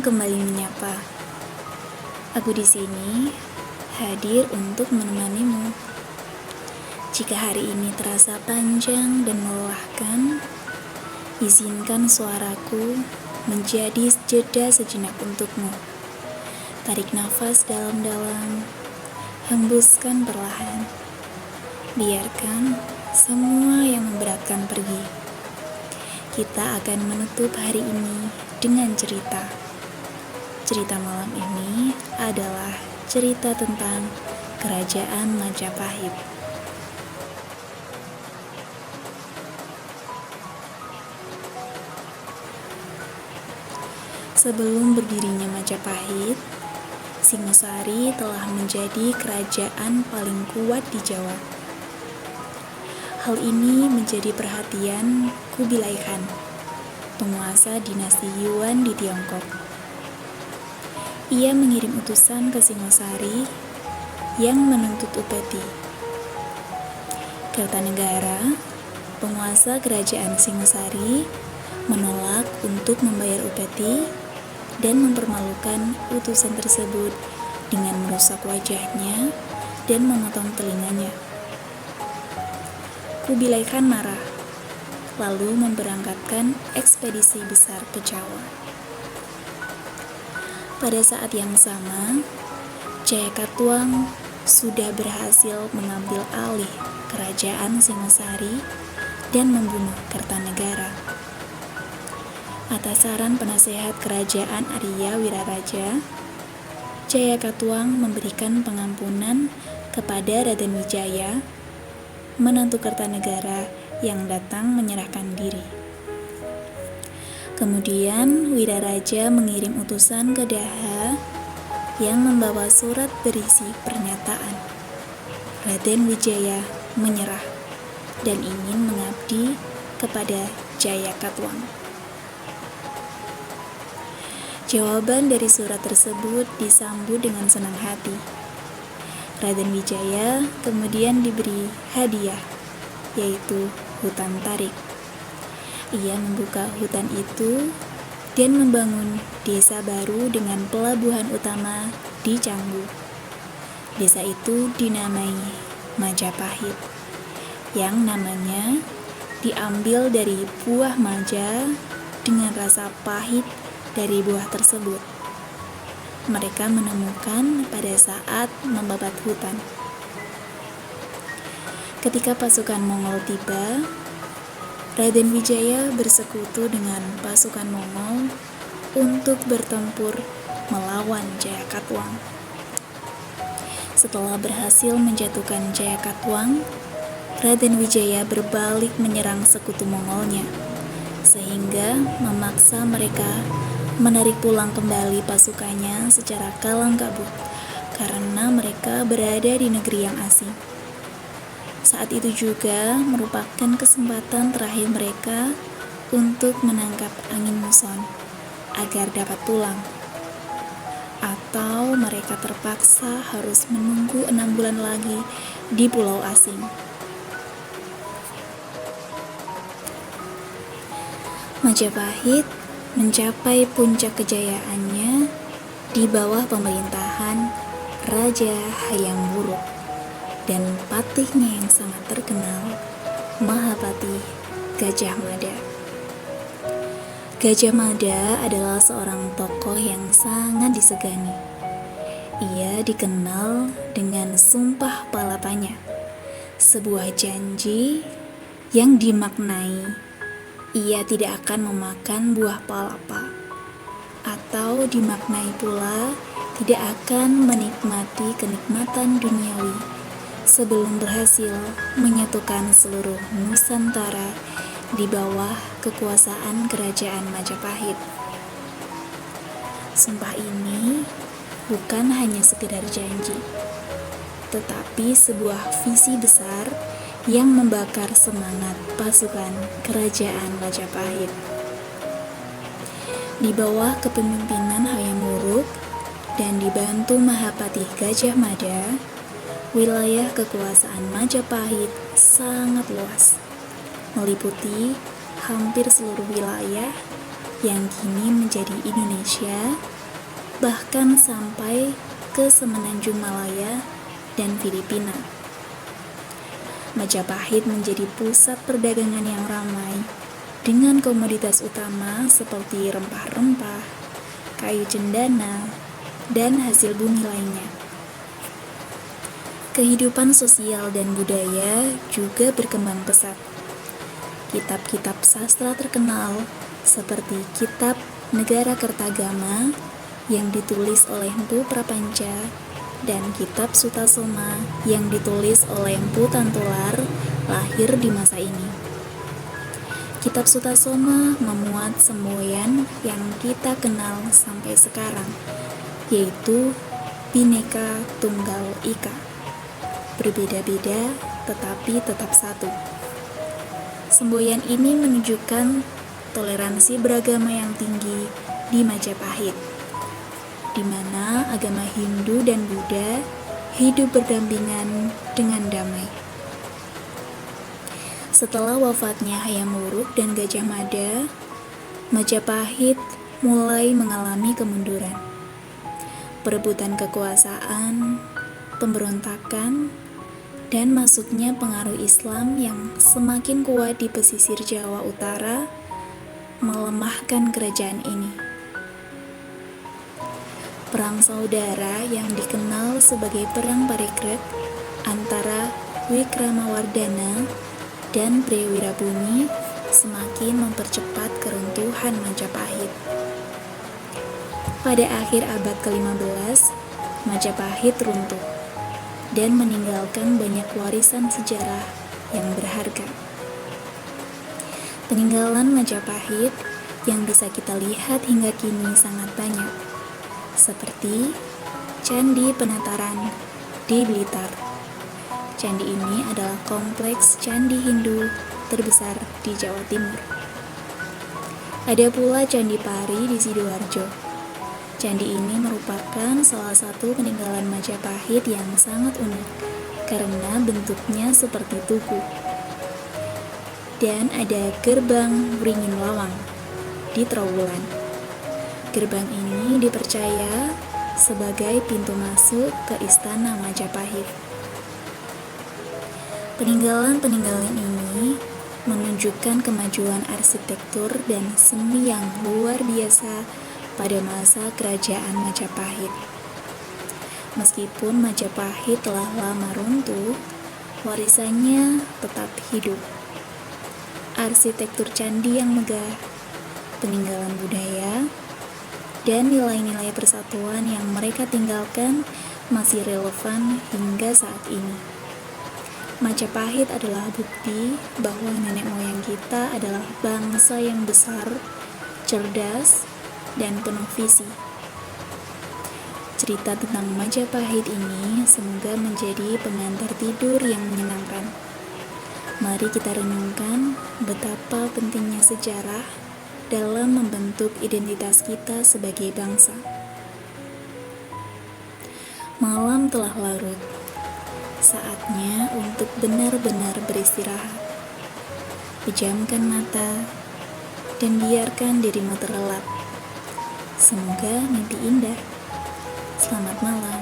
kembali menyapa. Aku di sini hadir untuk menemanimu. Jika hari ini terasa panjang dan melelahkan, izinkan suaraku menjadi jeda sejenak untukmu. Tarik nafas dalam-dalam, hembuskan perlahan. Biarkan semua yang memberatkan pergi. Kita akan menutup hari ini dengan cerita. Cerita malam ini adalah cerita tentang Kerajaan Majapahit. Sebelum berdirinya Majapahit, Singosari telah menjadi kerajaan paling kuat di Jawa. Hal ini menjadi perhatian Kubilai Khan, penguasa dinasti Yuan di Tiongkok. Ia mengirim utusan ke Singosari yang menuntut upeti. Kertanegara, penguasa kerajaan Singosari, menolak untuk membayar upeti dan mempermalukan utusan tersebut dengan merusak wajahnya dan memotong telinganya. Kubilai Khan marah, lalu memberangkatkan ekspedisi besar ke Jawa. Pada saat yang sama, Jayakatwang sudah berhasil mengambil alih kerajaan Singosari dan membunuh Kertanegara. Atas saran penasehat kerajaan Arya Wiraraja, Jayakatwang memberikan pengampunan kepada Raden Wijaya, menantu Kertanegara yang datang menyerahkan diri. Kemudian Wiraraja mengirim utusan ke Daha yang membawa surat berisi pernyataan Raden Wijaya menyerah dan ingin mengabdi kepada Jayakatwang. Jawaban dari surat tersebut disambut dengan senang hati. Raden Wijaya kemudian diberi hadiah, yaitu hutan tarik. Ia membuka hutan itu dan membangun desa baru dengan pelabuhan utama di Canggu. Desa itu dinamai Majapahit, yang namanya diambil dari buah maja dengan rasa pahit dari buah tersebut. Mereka menemukan pada saat membabat hutan. Ketika pasukan Mongol tiba, Raden Wijaya bersekutu dengan pasukan Mongol untuk bertempur melawan Jayakatwang. Setelah berhasil menjatuhkan Jayakatwang, Raden Wijaya berbalik menyerang sekutu Mongolnya, sehingga memaksa mereka menarik pulang kembali pasukannya secara kalang kabut karena mereka berada di negeri yang asing. Saat itu juga merupakan kesempatan terakhir mereka untuk menangkap angin muson agar dapat pulang, atau mereka terpaksa harus menunggu 6 bulan lagi di pulau asing. Majapahit mencapai puncak kejayaannya di bawah pemerintahan Raja Hayam Wuruk dan patihnya yang sangat terkenal, Mahapatih Gajah Mada. Gajah Mada adalah seorang tokoh yang sangat disegani. Ia dikenal dengan Sumpah Palapanya, sebuah janji yang dimaknai ia tidak akan memakan buah palapa, atau dimaknai pula tidak akan menikmati kenikmatan duniawi sebelum berhasil menyatukan seluruh Nusantara di bawah kekuasaan kerajaan Majapahit. Sumpah ini bukan hanya sekedar janji, tetapi sebuah visi besar yang membakar semangat pasukan kerajaan Majapahit. Di bawah kepemimpinan Hayam Wuruk dan dibantu Mahapatih Gajah Mada, wilayah kekuasaan Majapahit sangat luas, meliputi hampir seluruh wilayah yang kini menjadi Indonesia bahkan sampai ke Semenanjung Malaya dan Filipina. Majapahit menjadi pusat perdagangan yang ramai dengan komoditas utama seperti rempah-rempah, kayu cendana, dan hasil bumi lainnya. Kehidupan sosial dan budaya juga berkembang pesat. Kitab-kitab sastra terkenal seperti Kitab Negara Kertagama yang ditulis oleh Mpu Prapanca dan Kitab Sutasoma yang ditulis oleh Mpu Tantular lahir di masa ini. Kitab Sutasoma memuat semboyan yang kita kenal sampai sekarang, yaitu Bhinneka Tunggal Ika, berbeda-beda tetapi tetap satu. Semboyan ini menunjukkan toleransi beragama yang tinggi di Majapahit, di mana agama Hindu dan Buddha hidup berdampingan dengan damai. Setelah wafatnya Hayam Wuruk dan Gajah Mada, Majapahit mulai mengalami kemunduran. Perebutan kekuasaan, pemberontakan, dan masuknya pengaruh Islam yang semakin kuat di pesisir Jawa Utara melemahkan kerajaan ini. Perang saudara yang dikenal sebagai Perang Parikrek antara Wikramawardhana dan Prewirabumi semakin mempercepat keruntuhan Majapahit. Pada akhir abad ke-15, Majapahit runtuh dan meninggalkan banyak warisan sejarah yang berharga. Peninggalan Majapahit yang bisa kita lihat hingga kini sangat banyak, seperti Candi Penataran di Blitar. Candi ini adalah kompleks candi Hindu terbesar di Jawa Timur. Ada pula Candi Pari di Sidoarjo. Candi ini merupakan salah satu peninggalan Majapahit yang sangat unik karena bentuknya seperti tugu. Dan ada Gerbang Wringin Lawang di Trowulan. Gerbang ini dipercaya sebagai pintu masuk ke Istana Majapahit. Peninggalan-peninggalan ini menunjukkan kemajuan arsitektur dan seni yang luar biasa pada masa kerajaan Majapahit. Meskipun Majapahit telah lama runtuh, warisannya tetap hidup. Arsitektur candi yang megah, peninggalan budaya, dan nilai-nilai persatuan yang mereka tinggalkan masih relevan hingga saat ini. Majapahit adalah bukti bahwa nenek moyang kita adalah bangsa yang besar, cerdas, dan penuh visi. Cerita tentang Majapahit ini semoga menjadi pengantar tidur yang menyenangkan. Mari kita renungkan betapa pentingnya sejarah dalam membentuk identitas kita sebagai bangsa. Malam telah larut, saatnya untuk benar-benar beristirahat. Pejamkan mata dan biarkan dirimu terlelap. Semoga mimpi indah. Selamat malam.